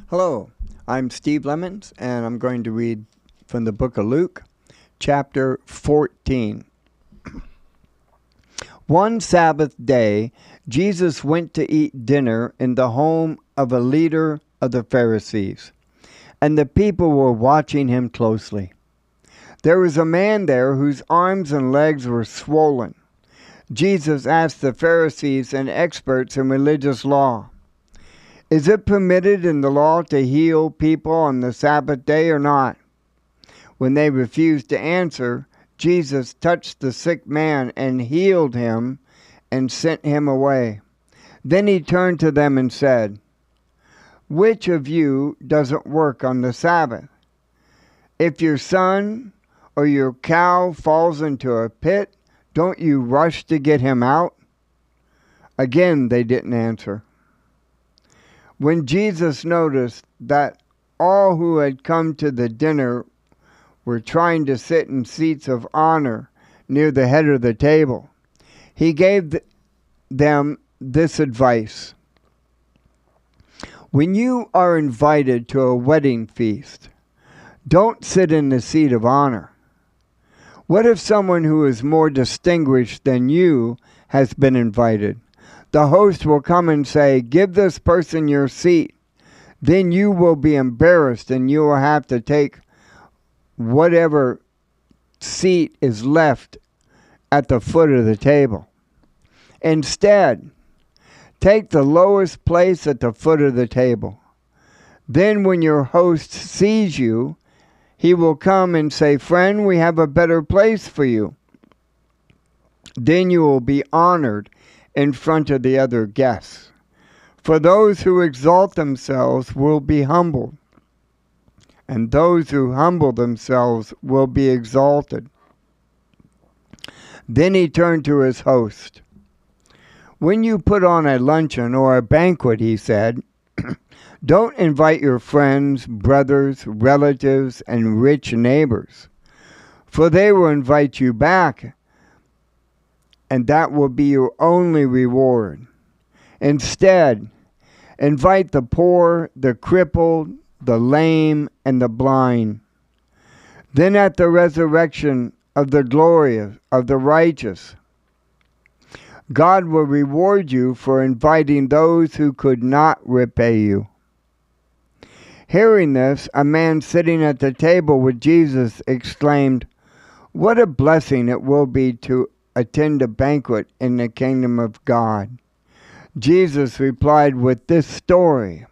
Hello, I'm Steve Lemons, and I'm going to read from the book of Luke, chapter 14. One Sabbath day, Jesus went to eat dinner in the home of a leader of the Pharisees, and the people were watching him closely. There was a man there whose arms and legs were swollen. Jesus asked the Pharisees and experts in religious law, "Is it permitted in the law to heal people on the Sabbath day or not?" When they refused to answer, Jesus touched the sick man and healed him and sent him away. Then he turned to them and said, "Which of you doesn't work on the Sabbath? If your son or your cow falls into a pit, don't you rush to get him out?" Again, they didn't answer. When Jesus noticed that all who had come to the dinner were trying to sit in seats of honor near the head of the table, he gave them this advice. When you are invited to a wedding feast, don't sit in the seat of honor. What if someone who is more distinguished than you has been invited? The host will come and say, "Give this person your seat." Then you will be embarrassed and you will have to take whatever seat is left at the foot of the table. Instead, take the lowest place at the foot of the table. Then when your host sees you, he will come and say, "Friend, we have a better place for you." Then you will be honored in front of the other guests. For those who exalt themselves will be humbled, and those who humble themselves will be exalted. Then he turned to his host. "When you put on a luncheon or a banquet," he said, "don't invite your friends, brothers, relatives, and rich neighbors, for they will invite you back, and that will be your only reward. Instead, invite the poor, the crippled, the lame, and the blind. Then at the resurrection of the glory of the righteous, God will reward you for inviting those who could not repay you." Hearing this, a man sitting at the table with Jesus exclaimed, "What a blessing it will be to attend a banquet in the kingdom of God." Jesus replied with this story.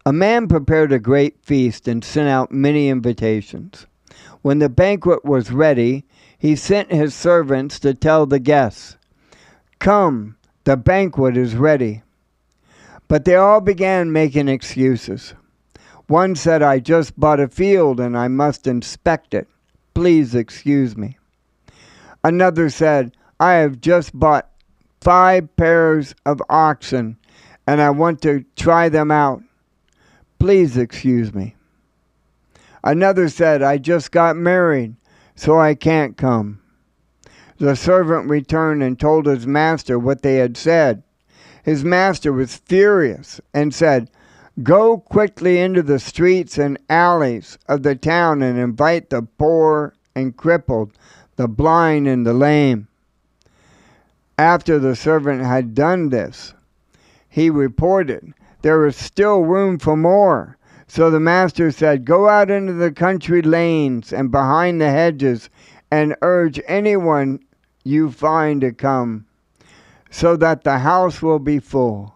A man prepared a great feast and sent out many invitations. When the banquet was ready, he sent his servants to tell the guests, "Come, the banquet is ready." But they all began making excuses. One said, "I just bought a field and I must inspect it. Please excuse me." Another said, "I have just bought 5 pairs of oxen and I want to try them out. Please excuse me." Another said, "I just got married, so I can't come." The servant returned and told his master what they had said. His master was furious and said, "Go quickly into the streets and alleys of the town and invite the poor and crippled, the blind and the lame." After the servant had done this, he reported, "There is still room for more." So the master said, "Go out into the country lanes and behind the hedges and urge anyone you find to come, so that the house will be full.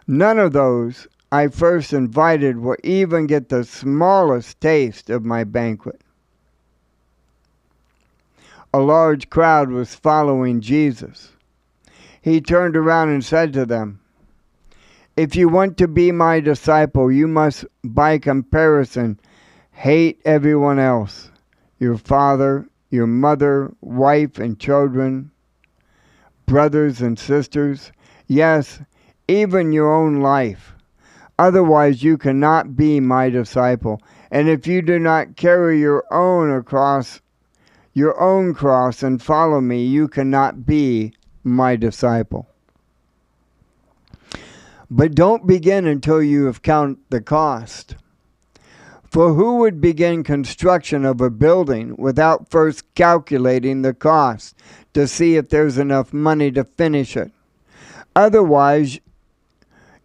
None of those I first invited will even get the smallest taste of my banquet." A large crowd was following Jesus. He turned around and said to them, "If you want to be my disciple, you must, by comparison, hate everyone else, your father, your mother, wife and children, brothers and sisters, yes, even your own life. Otherwise you cannot be my disciple. And if you do not carry your own cross and follow me, you cannot be my disciple." But don't begin until you have counted the cost. For who would begin construction of a building without first calculating the cost to see if there's enough money to finish it? Otherwise,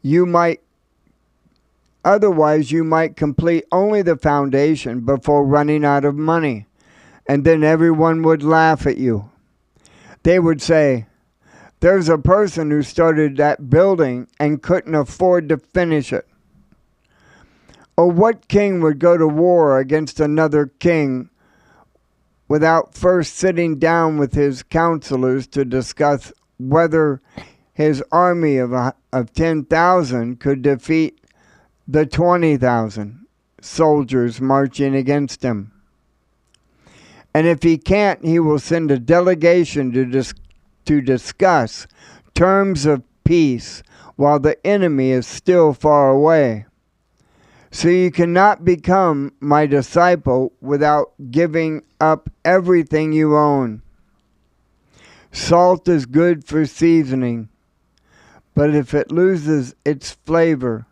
you might complete only the foundation before running out of money, and then everyone would laugh at you. They would say, "There's a person who started that building and couldn't afford to finish it." Or what king would go to war against another king without first sitting down with his counselors to discuss whether his army of 10,000 could defeat the 20,000 soldiers marching against him? And if he can't, he will send a delegation to discuss terms of peace while the enemy is still far away. So you cannot become my disciple without giving up everything you own. Salt is good for seasoning, but if it loses its flavor,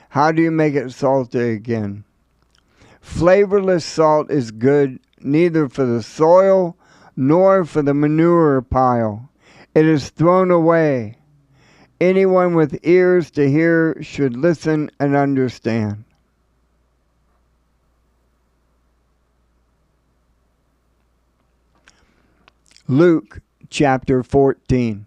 how do you make it salty again? Flavorless salt is good neither for the soil nor for the manure pile. It is thrown away. Anyone with ears to hear should listen and understand. Luke chapter 14.